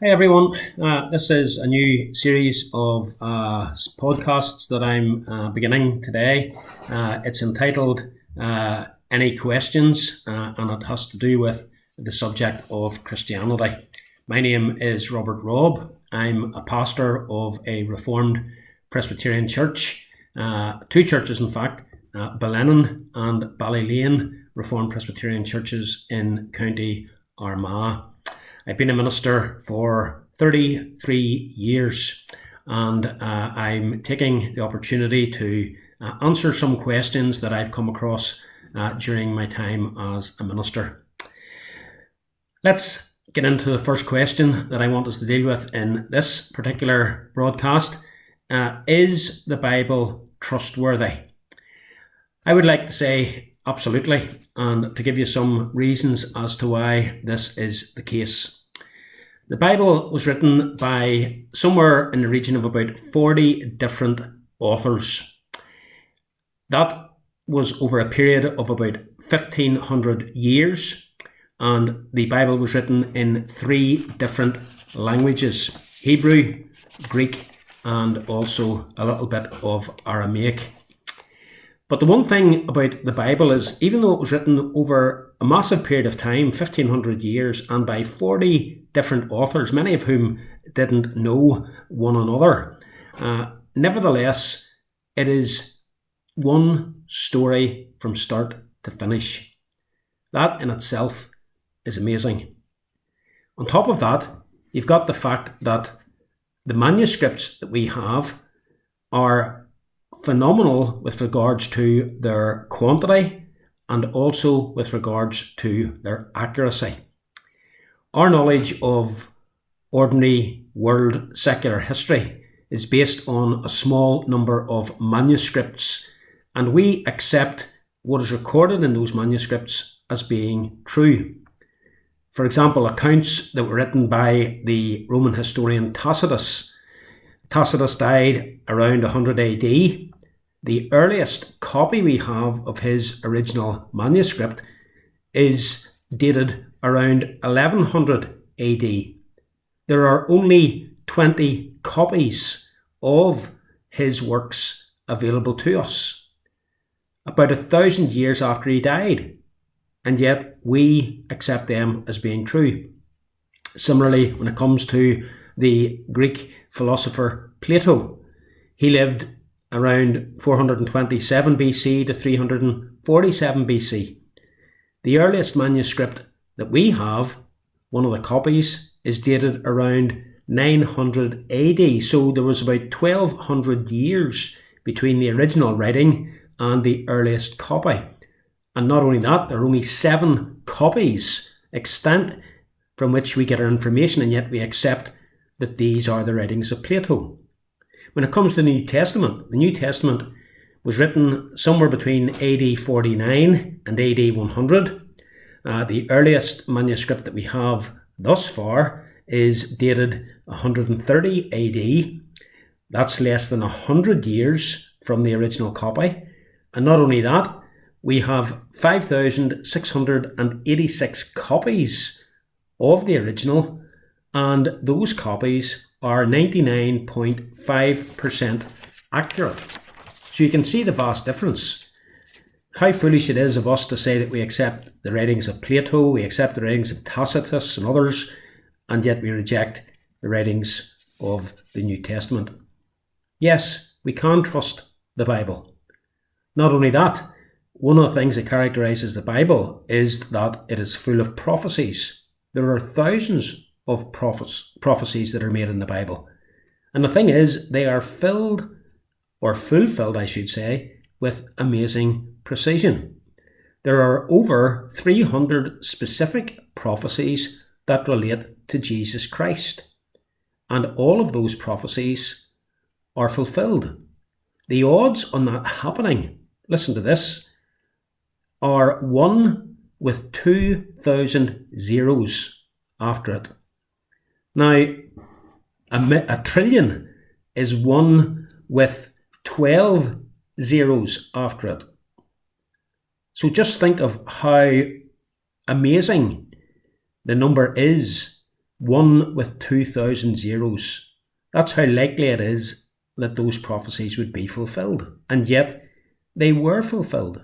Hey everyone, this is a new series of podcasts that I'm beginning today. It's entitled Any Questions, and it has to do with the subject of Christianity. My name is Robert Robb. I'm a pastor of a Reformed Presbyterian Church, two churches in fact, Ballennon and Ballylane Reformed Presbyterian Churches in County Armagh. I've been a minister for 33 years, and I'm taking the opportunity to answer some questions that I've come across during my time as a minister. Let's get into the first question that I want us to deal with in this particular broadcast. Is the Bible trustworthy? I would like to say absolutely, and to give you some reasons as to why this is the case. The Bible was written by somewhere in the region of about 40 different authors. That was over a period of about 1,500 years, and the Bible was written in 3 different languages: Hebrew, Greek, and also a little bit of Aramaic. But the one thing about the Bible is, even though it was written over a massive period of time, 1,500 years, and by 40 different authors, many of whom didn't know one another, nevertheless, it is one story from start to finish. That in itself is amazing. On top of that, you've got the fact that the manuscripts that we have are phenomenal with regards to their quantity and also with regards to their accuracy. Our knowledge of ordinary world secular history is based on a small number of manuscripts, and we accept what is recorded in those manuscripts as being true. For example, accounts that were written by the Roman historian Tacitus. Tacitus died around 100 AD. The earliest copy we have of his original manuscript is dated around 1100 AD. There are only 20 copies of his works available to us, about 1,000 years after he died, and yet we accept them as being true. Similarly, when it comes to the Greek philosopher Plato, he lived around 427 BC to 347 BC. The earliest manuscript that we have, one of the copies, is dated around 900 AD. So there was about 1,200 years between the original writing and the earliest copy. And not only that, there are only 7 copies extant from which we get our information, and yet we accept that these are the writings of Plato. When it comes to the New Testament was written somewhere between AD 49 and AD 100. The earliest manuscript that we have thus far is dated 130 AD. That's less than 100 years from the original copy. And not only that, we have 5,686 copies of the original, and those copies are 99.5% accurate. So you can see the vast difference. How foolish it is of us to say that we accept the writings of Plato, we accept the writings of Tacitus and others, and yet we reject the writings of the New Testament. Yes, we can trust the Bible. Not only that, one of the things that characterizes the Bible is that it is full of prophecies. There are thousands of prophecies that are made in the Bible. And the thing is, they are filled, or fulfilled I should say, with amazing precision. There are over 300 specific prophecies that relate to Jesus Christ. And all of those prophecies are fulfilled. The odds on that happening, listen to this, are 1 with 2,000 zeros after it. Now, a trillion is 1 with 12 zeros after it. So just think of how amazing the number is 1 with 2,000 zeros. That's how likely it is that those prophecies would be fulfilled. And yet, they were fulfilled.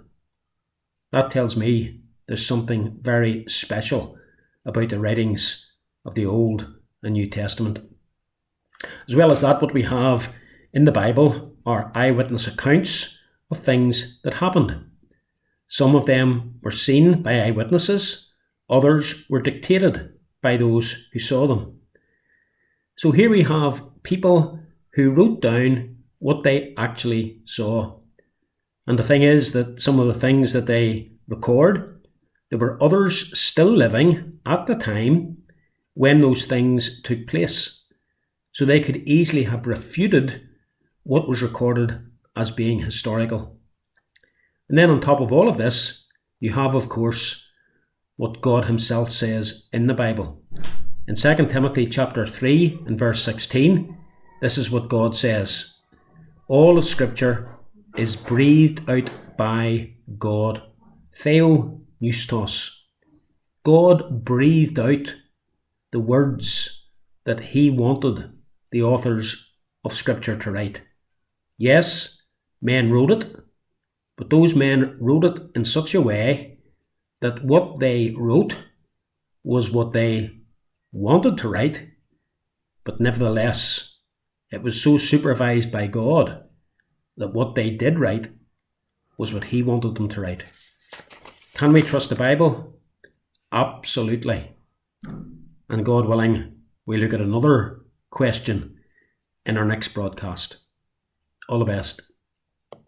That tells me there's something very special about the writings of the Old and New Testament. As well as that, what we have in the Bible are eyewitness accounts of things that happened. Some of them were seen by eyewitnesses, others were dictated by those who saw them. So here we have people who wrote down what they actually saw. And the thing is that some of the things that they record, there were others still living at the time when those things took place. So they could easily have refuted what was recorded as being historical. And then on top of all of this, you have, of course, what God himself says in the Bible. In 2 Timothy chapter 3 and verse 16, this is what God says. All of Scripture is breathed out by God. Theo Neustos. God breathed out the words that he wanted the authors of Scripture to write. Yes, men wrote it, but those men wrote it in such a way that what they wrote was what they wanted to write, but nevertheless, it was so supervised by God that what they did write was what he wanted them to write. Can we trust the Bible? Absolutely. And God willing, we'll look at another question in our next broadcast. All the best.